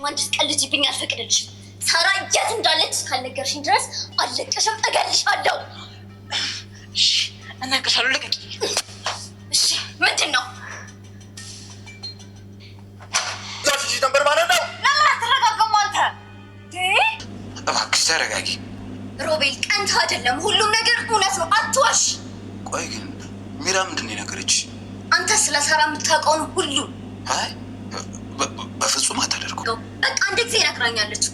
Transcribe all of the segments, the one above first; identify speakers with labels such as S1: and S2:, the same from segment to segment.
S1: አንቺ ስቀልጂብኝ አልፈቅድልሽም። ሳራ የት እንዳለች ካልነገርሽኝ ድረስ አልለቅሽም፣ እገልሻለሁ።
S2: እሺ እነግርሻለሁ። ልቀቂ።
S1: እሺ ምንድን ነው?
S3: ዛሬ ነበር ማለት ነው።
S1: ለምን አትረጋጋም አንተ?
S3: እባክሽ ተረጋጊ።
S1: ሮቤል ቀንታ አይደለም፣ ሁሉም ነገር እውነት ነው። አትዋሽ።
S3: ቆይ ግን ሚራ ምንድን ነው የነገረችሽ?
S1: አንተ ስለ ሳራ የምታውቀውን ሁሉ።
S3: አይ በፍጹም አታደርገው።
S1: በቃ አንድ ጊዜ ነግራኛለች።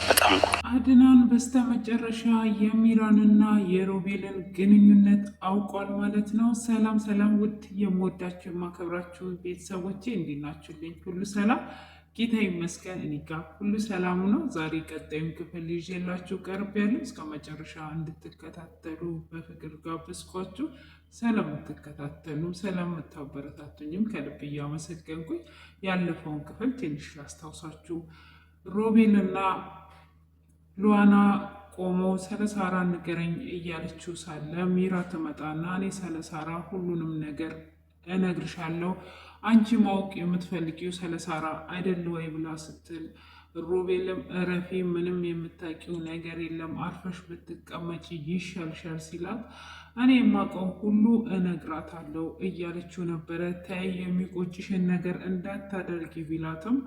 S3: በጣም
S4: አድናን በስተመጨረሻ የሚራንና የሮቤልን ግንኙነት አውቋል ማለት ነው። ሰላም ሰላም! ውድ የምወዳችሁ የማከብራችሁ ቤተሰቦቼ እንዴት ናችሁልኝ? ሁሉ ሰላም ጌታ ይመስገን። እኔ ጋር ሁሉ ሰላም ነው። ዛሬ ቀጣዩን ክፍል ይዤላችሁ ቀርቤያለሁ። እስከ መጨረሻ እንድትከታተሉ በፍቅር ጋብዝኳችሁ። ስለምትከታተሉ ስለምታበረታቱኝም ከልብ እያመሰገንኩኝ ያለፈውን ክፍል ትንሽ ላስታውሳችሁ። ሮቤልና ሉዋና ቆመው ስለ ሳራ ንገረኝ እያለችው ሳለ ሚራ ትመጣና እኔ ስለ ሳራ ሁሉንም ነገር እነግርሻለሁ፣ አንቺ ማወቅ የምትፈልጊው ስለ ሳራ አይደል ወይ ብላ ስትል ሮቤልም እረፊ፣ ምንም የምታውቂው ነገር የለም፣ አርፈሽ ብትቀመጪ ይሻልሻል ሲላት እኔ የማውቀው ሁሉ እነግራታለሁ እያለችው ነበረ። ተይ የሚቆጭሽን ነገር እንዳታደርጊ ቢላትም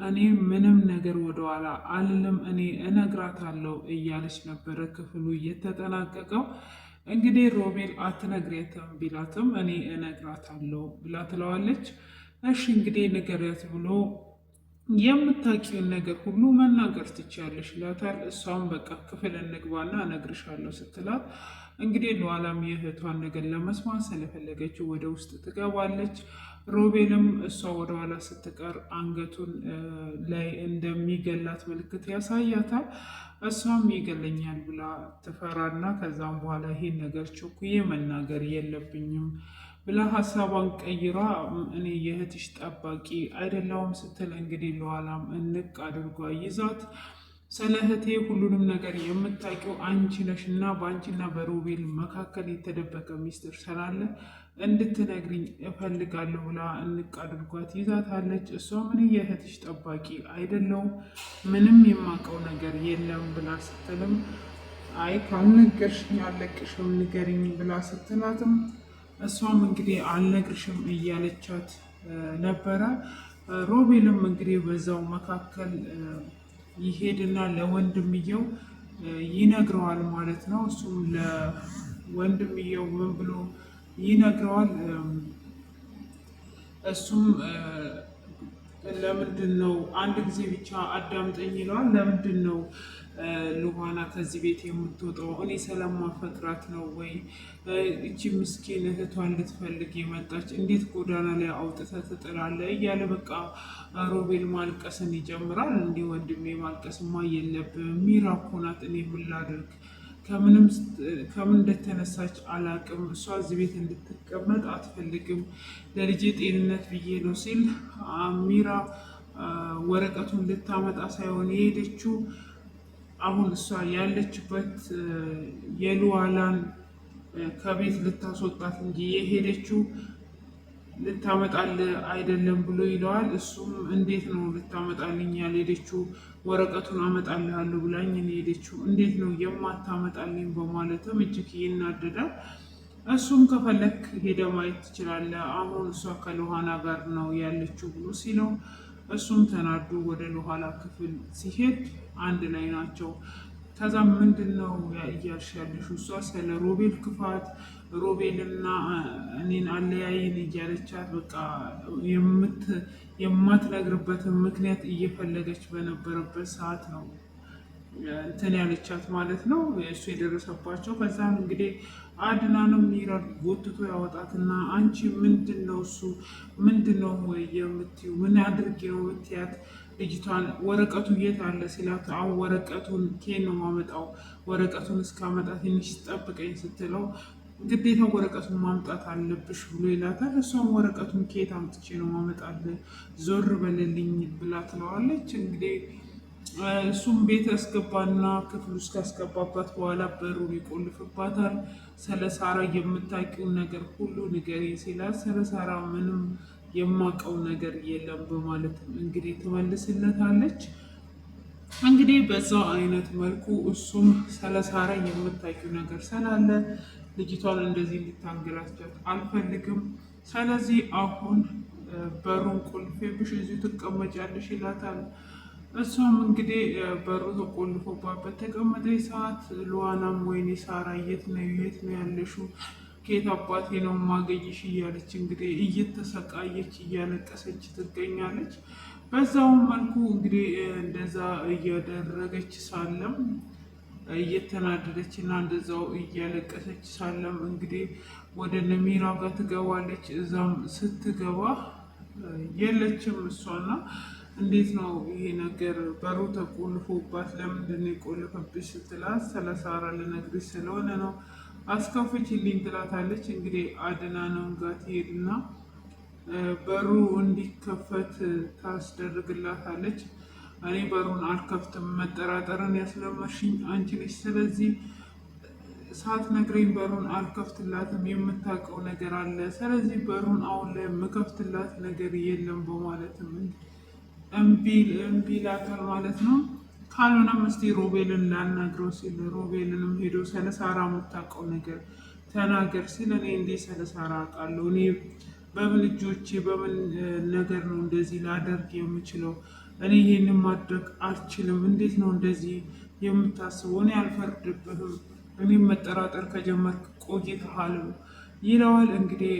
S4: እኔ ምንም ነገር ወደኋላ አልልም፣ እኔ እነግራታለሁ እያለች ነበረ ክፍሉ እየተጠናቀቀው። እንግዲህ ሮቤል አትነግሪያትም ቢላትም እኔ እነግራታለሁ ብላ ትለዋለች። እሺ እንግዲህ ንገሪያት ብሎ የምታውቂውን ነገር ሁሉ መናገር ትችያለሽ ይላታል። እሷም በቃ ክፍል እንግባና እነግርሻለሁ ስትላት እንግዲህ ለኋላም የእህቷን ነገር ለመስማት ስለፈለገችው ወደ ውስጥ ትገባለች። ሮቤልም እሷ ወደኋላ ስትቀር አንገቱን ላይ እንደሚገላት ምልክት ያሳያታል። እሷም ይገለኛል ብላ ትፈራና ከዛም በኋላ ይሄን ነገር ቸኩዬ መናገር የለብኝም ብላ ሀሳቧን ቀይራ እኔ የእህትሽ ጠባቂ አይደለሁም ስትል እንግዲህ ለኋላም እንቅ አድርጓ ይዛት ስለ እህቴ ሁሉንም ነገር የምታውቂው አንቺ ነሽ እና በአንቺና በሮቤል መካከል የተደበቀ ሚስጥር ስላለ እንድትነግሪኝ እፈልጋለሁ ብላ እንቅ አድርጓት ይዛታለች። እሷ ምን የእህትሽ ጠባቂ አይደለሁም፣ ምንም የማውቀው ነገር የለም ብላ ስትልም አይ ካልነገርሽኝ አልለቅሽም ንገሪኝ ብላ ስትላትም እሷም እንግዲህ አልነግርሽም እያለቻት ነበረ። ሮቤልም እንግዲህ በዛው መካከል ይሄድና ለወንድምየው ይነግረዋል ማለት ነው። እሱም ለወንድምየው ምን ብሎ ይነግረዋል? እሱም ለምንድን ነው አንድ ጊዜ ብቻ አዳምጠኝ ይለዋል። ለምንድን ነው ሉዋና ከዚህ ቤት የምትወጣው? እኔ ስለማፈቅራት ነው ወይ? እቺ ምስኪን እህቷን ልትፈልግ የመጣች እንዴት ጎዳና ላይ አውጥተህ ትጥላለህ? እያለ በቃ ሮቤል ማልቀስን ይጀምራል። እንዲህ ወንድሜ ማልቀስማ የለብህም፣ ሚራ እኮ ናት፣ እኔ ምን ላድርግ? ከምን እንደተነሳች አላቅም። እሷ እዚህ ቤት እንድትቀመጥ አትፈልግም፣ ለልጄ ጤንነት ብዬ ነው ሲል ሚራ ወረቀቱን ልታመጣ ሳይሆን የሄደችው አሁን እሷ ያለችበት የሉዋላን ከቤት ልታስወጣት እንጂ የሄደችው ልታመጣል አይደለም ብሎ ይለዋል። እሱም እንዴት ነው ልታመጣልኝ ያልሄደችው? ወረቀቱን አመጣልሃለሁ ብላኝ ሄደችው፣ እንዴት ነው የማታመጣልኝ? በማለትም እጅግ ይናደዳል። እሱም ከፈለክ ሄደ ማየት ትችላለህ፣ አሁን እሷ ከሉዋና ጋር ነው ያለችው ብሎ ሲለው እሱም ተናዱ ወደ ሉዋላ ክፍል ሲሄድ አንድ ላይ ናቸው። ከዛ ምንድን ነው እያልሽ ያለሽው? እሷ ስለ ሮቤል ክፋት ሮቤልና እኔን አለያይን እያለቻት በቃ የማትነግርበትን ምክንያት እየፈለገች በነበረበት ሰዓት ነው እንትን ያለቻት ማለት ነው፣ እሱ የደረሰባቸው። ከዛም እንግዲህ አድናንም ሚራን ጎትቶ ያወጣትና አንቺ ምንድን ነው እሱ ምንድን ነው ወይ የምትይው? ምን አድርጊ ነው የምትያት? ልጅቷን ወረቀቱ የት አለ ሲላት አሁን ወረቀቱን ኬን ነው ማመጣው፣ ወረቀቱን እስካመጣ ትንሽ ጠብቀኝ ስትለው ግዴታ ወረቀቱን ማምጣት አለብሽ ብሎ ይላታል። እሷም ወረቀቱን ኬት አምጥቼ ነው ማመጣለ፣ ዞር በልልኝ ብላ ትለዋለች። እንግዲህ እሱም ቤት ያስገባና ክፍል ውስጥ ካስገባባት በኋላ በሩን ይቆልፍባታል። ስለ ሳራ የምታውቂው ነገር ሁሉ ንገሪ ሲላት ስለ ሳራ ምንም የማውቀው ነገር የለም በማለት እንግዲህ ትመልስለታለች። እንግዲህ በዛው አይነት መልኩ እሱም ስለ ሳራ የምታውቂው ነገር ስላለ ልጅቷን እንደዚህ እንድታንገላታት አልፈልግም። ስለዚህ አሁን በሩን ቁልፌብሽ እዚሁ ትቀመጫለሽ ይላታል። እሷም እንግዲህ በሩ ተቆልፎባት በተቀመጠች ሰዓት ሉዋናም ወይኔ ሳራ የት ነው ያለሽው? ከየት አባቴ ነው ማገኝሽ? እያለች እንግዲህ እየተሰቃየች እያለቀሰች ትገኛለች። በዛውም መልኩ እንግዲህ እንደዛ እያደረገች ሳለም እየተናደደች እና እንደዛው እያለቀሰች ሳለም እንግዲህ ወደ ነሚራ ጋር ትገባለች። እዛም ስትገባ የለችም እሷና እንዴት ነው ይሄ ነገር በሩ ተቆልፎባት ለምንድን ነው የቆልፈብሽ ስትላት ስለ ሳራ ልነግርሽ ስለሆነ ነው አስከፍችልኝ ትላታለች። እንግዲህ አድናንም ጋር ትሄድና በሩ እንዲከፈት ታስደርግላታለች። እኔ በሩን አልከፍትም፣ መጠራጠርን ያስለመድሽኝ አንቺ ነሽ። ስለዚህ ሳትነግረኝ በሩን አልከፍትላትም፣ የምታውቀው ነገር አለ። ስለዚህ በሩን አሁን ላይ የምከፍትላት ነገር የለም በማለትም እምቢ ይላታል ማለት ነው። ካልሆነም እስቲ ሮቤልን ላናግረው ሲል ሮቤልንም ሄዶ ስለ ሳራ የምታውቀው ነገር ተናገር ሲል እኔ እንዴ ስለ ሳራ አውቃለሁ? እኔ በምን እጆቼ በምን ነገር ነው እንደዚህ ላደርግ የምችለው? እኔ ይሄንን ማድረግ አልችልም። እንዴት ነው እንደዚህ የምታስበው? እኔ አልፈርድብህም። እኔም መጠራጠር ከጀመርክ ቆይተሃል ይለዋል። እንግዲህ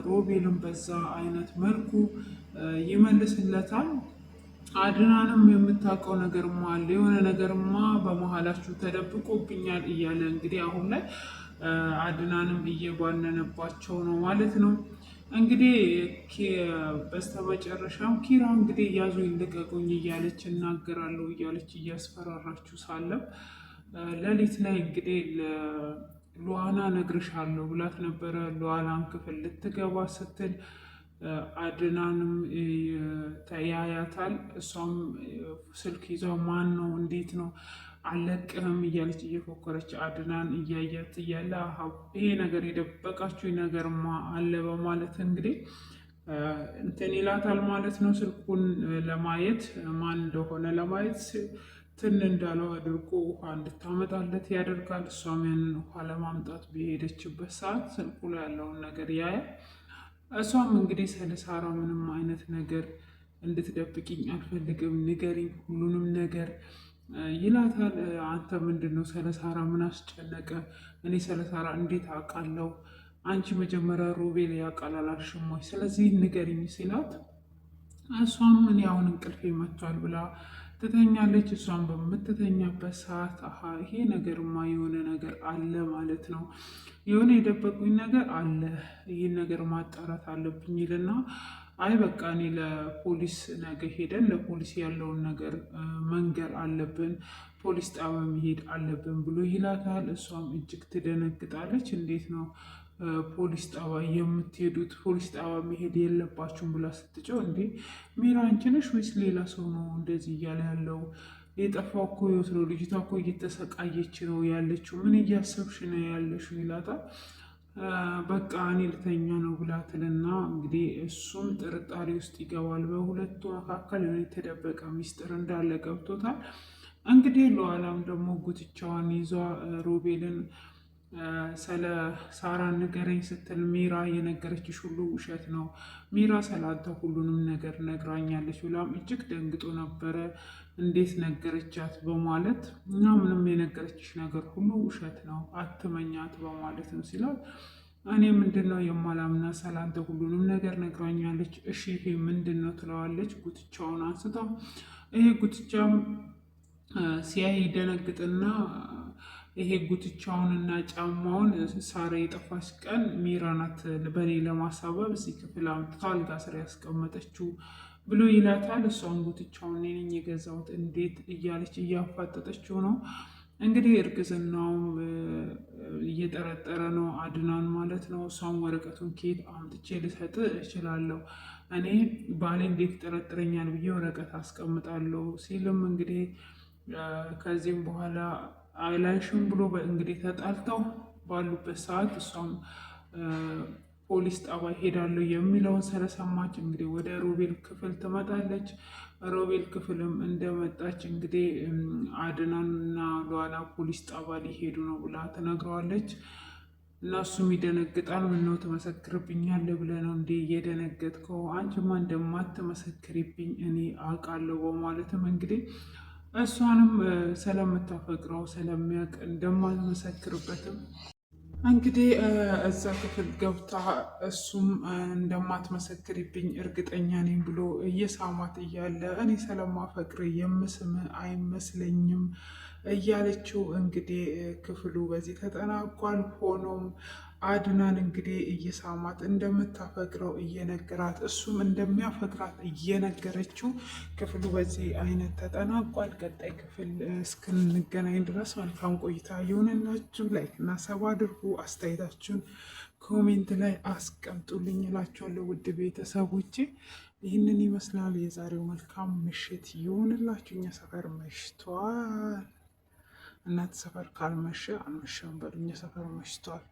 S4: ሮቤልም በዛ አይነት መልኩ ይመልስለታል። አድናንም የምታውቀው ነገርማ አለ፣ የሆነ ነገርማ በመሀላችሁ ተደብቆብኛል እያለ እንግዲህ አሁን ላይ አድናንም እየባነነባቸው ነው ማለት ነው። እንግዲህ በስተመጨረሻም ኪራ እንግዲህ ያዙ ይልቀቁኝ እያለች እናገራለሁ እያለች እያስፈራራችሁ ሳለም ሌሊት ላይ እንግዲህ ሉዋና ነግርሻለሁ ብላት ነበረ። ሉዋናን ክፍል ልትገባ ስትል አድናንም ተያያታል። እሷም ስልክ ይዛ ማን ነው እንዴት ነው አለቅህም እያለች እየፎከረች አድናን እያያት እያለ ይሄ ነገር የደበቃችሁ ነገርማ አለ በማለት እንግዲህ እንትን ይላታል ማለት ነው። ስልኩን ለማየት ማን እንደሆነ ለማየት ትን እንዳለው አድርጎ ውሃ እንድታመጣለት ያደርጋል። እሷም ያንን ውሃ ለማምጣት በሄደችበት ሰዓት ስልኩ ላይ ያለውን ነገር ያያል። እሷም እንግዲህ ስለ ሳራ ምንም አይነት ነገር እንድትደብቅኝ አልፈልግም፣ ንገሪኝ ሁሉንም ነገር ይላታል። አንተ ምንድን ነው ስለ ሳራ ምን አስጨነቀ? እኔ ስለ ሳራ እንዴት አውቃለሁ? አንቺ መጀመሪያ ሮቤል ያውቃል አላልሽም ወይ? ስለዚህ ንገሪኝ ሲላት እሷም እኔ አሁን እንቅልፌ መጥቷል ብላ ትተኛለች። እሷም በምትተኛበት ሰዓት ይሄ ነገርማ የሆነ ነገር አለ ማለት ነው፣ የሆነ የደበቁኝ ነገር አለ፣ ይህን ነገር ማጣራት አለብኝ ይልና አይ በቃ እኔ ለፖሊስ ነገ ሄደን ለፖሊስ ያለውን ነገር መንገር አለብን፣ ፖሊስ ጣቢያ መሄድ አለብን ብሎ ይላታል። እሷም እጅግ ትደነግጣለች። እንዴት ነው ፖሊስ ጣቢያ የምትሄዱት? ፖሊስ ጣቢያ መሄድ የለባችሁም ብላ ስትጨው እንዴ ሚራ አንቺ ነሽ ወይስ ሌላ ሰው ነው እንደዚህ እያለ ያለው? የጠፋው እኮ ህይወት ነው፣ ልጅቷ እኮ እየተሰቃየች ነው ያለችው፣ ምን እያሰብሽ ነው ያለሽው ይላታል። በቃ እኔ ልተኛ ነው ብላትልና እንግዲህ እሱም ጥርጣሬ ውስጥ ይገባል። በሁለቱ መካከል የሆነ የተደበቀ ሚስጥር እንዳለ ገብቶታል። እንግዲህ ሉዋላም ደግሞ ጉትቻዋን ይዟ ሮቤልን ስለ ሳራ ንገረኝ ስትል ሚራ የነገረችሽ ሁሉ ውሸት ነው፣ ሚራ ስላንተ ሁሉንም ነገር ነግራኛለች ብላም እጅግ ደንግጦ ነበረ። እንዴት ነገረቻት በማለት እና ምንም የነገረችሽ ነገር ሁሉ ውሸት ነው አትመኛት በማለት ነው ሲላል እኔ ምንድን ነው የማላምና ስላንተ ሁሉንም ነገር ነግራኛለች። እሺ ይሄ ምንድን ነው ትለዋለች። ጉትቻውን አንስታ ይሄ ጉትቻም ሲያይ ደነግጥና ይሄ ጉትቻውንና ጫማውን ሳራ የጠፋች ቀን ሚራ ናት በኔ ለማሳበብ እዚህ ክፍል አምጥታ አልጋ ስር ያስቀመጠችው ብሎ ይላታል። እሷን ጉትቻውን እኔ ነኝ የገዛሁት እንዴት እያለች እያፋጠጠችው ነው። እንግዲህ እርግዝናውም እየጠረጠረ ነው አድናን ማለት ነው። እሷም ወረቀቱን ከየት አምጥቼ ልሰጥ እችላለሁ? እኔ ባሌ እንዴት ይጠረጥረኛል ብዬ ወረቀት አስቀምጣለሁ ሲልም እንግዲህ ከዚህም በኋላ አይላይሽም ብሎ እንግዲህ ተጣልተው ባሉበት ሰዓት እሷም ፖሊስ ጣቢያ ሄዳለሁ የሚለውን ስለሰማች እንግዲህ ወደ ሮቤል ክፍል ትመጣለች። ሮቤል ክፍልም እንደመጣች እንግዲህ አድናንና ሉዓላ ፖሊስ ጣቢያ ሊሄዱ ነው ብላ ትነግረዋለች። እና እሱም ይደነግጣል። ምነው ትመሰክርብኛለህ ብለህ ነው እንዴ እየደነገጥከው? አንቺማ እንደማትመሰክሪብኝ እኔ አውቃለሁ በማለትም እንግዲህ እሷንም ስለምታፈቅረው ስለሚያውቅ እንደማትመሰክርበትም እንግዲህ እዛ ክፍል ገብታ እሱም እንደማትመሰክሪብኝ እርግጠኛ ነኝ ብሎ እየሳማት እያለ እኔ ስለማፈቅር የምስም አይመስለኝም እያለችው እንግዲህ ክፍሉ በዚህ ተጠናቋል። ሆኖም አድናን እንግዲህ እየሳማት እንደምታፈቅረው እየነገራት እሱም እንደሚያፈቅራት እየነገረችው ክፍሉ በዚህ አይነት ተጠናቋል። ቀጣይ ክፍል እስክንገናኝ ድረስ መልካም ቆይታ ይሆንላችሁ። ላይክ እና ሰብ አድርጉ። አስተያየታችሁን ኮሜንት ላይ አስቀምጡልኝ እላችኋለሁ። ውድ ቤተሰቦቼ ይህንን ይመስላል የዛሬው። መልካም ምሽት ይሆንላችሁ። እኛ ሰፈር መሽቷል። እናት ሰፈር ካልመሸ አልመሸም በሉ። እኛ ሰፈር መሽቷል።